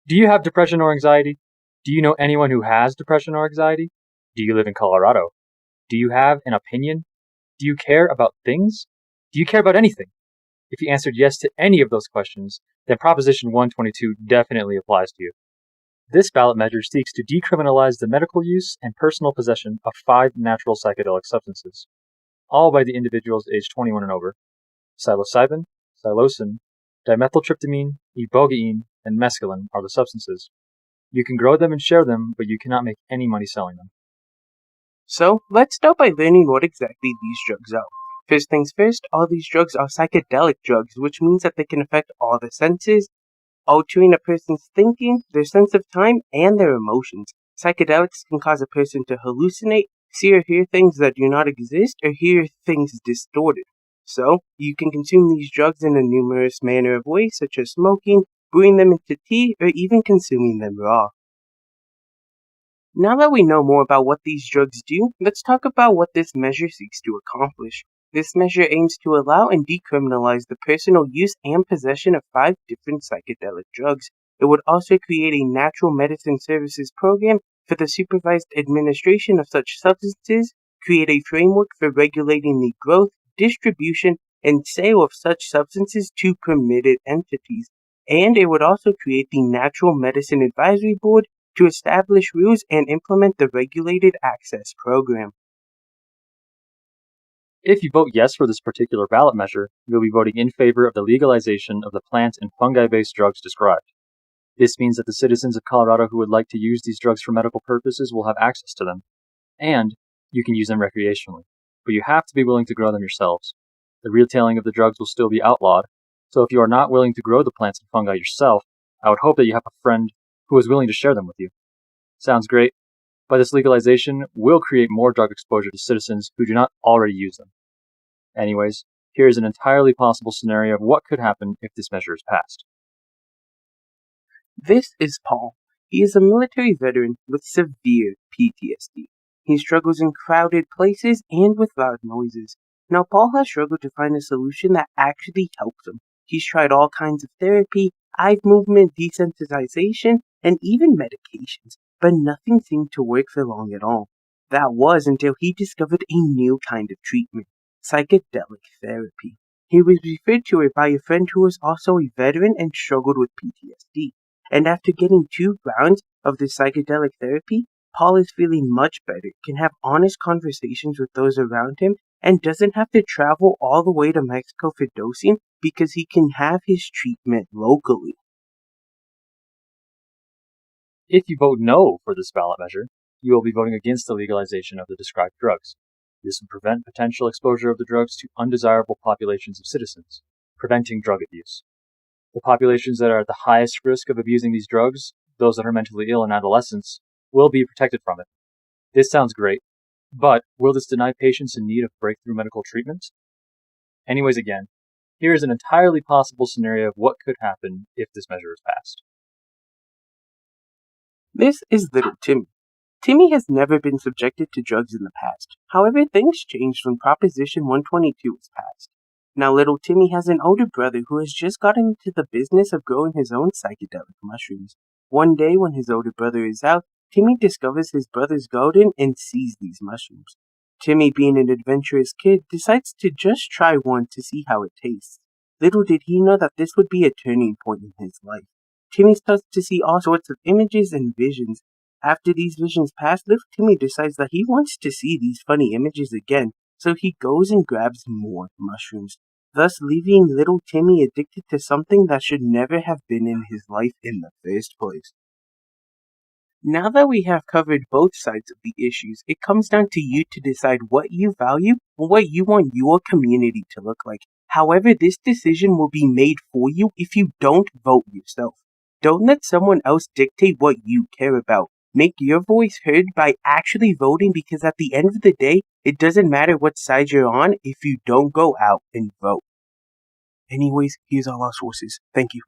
Do you have depression or anxiety? Do you know anyone who has depression or anxiety? Do you live in Colorado? Do you have an opinion? Do you care about things? Do you care about anything? If you answered yes to any of those questions, then Proposition 122 definitely applies to you. This ballot measure seeks to decriminalize the medical use and personal possession of 5 natural psychedelic substances, all by the individuals aged 21 and over: psilocybin, psilocin, dimethyltryptamine, ibogaine, and mescaline are the substances. You can grow them and share them, but you cannot make any money selling them. So, let's start by learning what exactly these drugs are. First things first, all these drugs are psychedelic drugs, which means that they can affect all the senses, altering a person's thinking, their sense of time, and their emotions. Psychedelics can cause a person to hallucinate, see or hear things that do not exist, or hear things distorted. So, you can consume these drugs in a numerous manner of ways, such as smoking, brewing them into tea, or even consuming them raw. Now that we know more about what these drugs do, let's talk about what this measure seeks to accomplish. This measure aims to allow and decriminalize the personal use and possession of 5 different psychedelic drugs. It would also create a natural medicine services program for the supervised administration of such substances, create a framework for regulating the growth, distribution, and sale of such substances to permitted entities, and it would also create the Natural Medicine Advisory Board to establish rules and implement the Regulated Access Program. If you vote yes for this particular ballot measure, you'll be voting in favor of the legalization of the plant and fungi-based drugs described. This means that the citizens of Colorado who would like to use these drugs for medical purposes will have access to them, and you can use them recreationally, but you have to be willing to grow them yourselves. The retailing of the drugs will still be outlawed, so if you are not willing to grow the plants and fungi yourself, I would hope that you have a friend who is willing to share them with you. Sounds great, but this legalization will create more drug exposure to citizens who do not already use them. Anyways, here is an entirely possible scenario of what could happen if this measure is passed. This is Paul. He is a military veteran with severe PTSD. He struggles in crowded places and with loud noises. Now, Paul has struggled to find a solution that actually helps him. He's tried all kinds of therapy, eye movement, desensitization, and even medications, but nothing seemed to work for long at all. That was until he discovered a new kind of treatment: psychedelic therapy. He was referred to it by a friend who was also a veteran and struggled with PTSD. And after getting 2 rounds of this psychedelic therapy, Paul is feeling much better, can have honest conversations with those around him, and doesn't have to travel all the way to Mexico for dosing because he can have his treatment locally. If you vote no for this ballot measure, you will be voting against the legalization of the described drugs. This would prevent potential exposure of the drugs to undesirable populations of citizens, preventing drug abuse. The populations that are at the highest risk of abusing these drugs, those that are mentally ill and adolescents, will be protected from it. This sounds great, but will this deny patients in need of breakthrough medical treatment? Anyways, again, here is an entirely possible scenario of what could happen if this measure is passed. This is little Timmy. Timmy has never been subjected to drugs in the past. However, things changed when Proposition 122 was passed. Now, little Timmy has an older brother who has just gotten into the business of growing his own psychedelic mushrooms. One day, when his older brother is out, Timmy discovers his brother's garden and sees these mushrooms. Timmy, being an adventurous kid, decides to just try one to see how it tastes. Little did he know that this would be a turning point in his life. Timmy starts to see all sorts of images and visions. After these visions pass, little Timmy decides that he wants to see these funny images again, so he goes and grabs more mushrooms, thus leaving little Timmy addicted to something that should never have been in his life in the first place. Now that we have covered both sides of the issues, it comes down to you to decide what you value and what you want your community to look like. However, this decision will be made for you if you don't vote yourself. Don't let someone else dictate what you care about. Make your voice heard by actually voting, because at the end of the day, it doesn't matter what side you're on if you don't go out and vote. Anyways, here's all our sources. Thank you.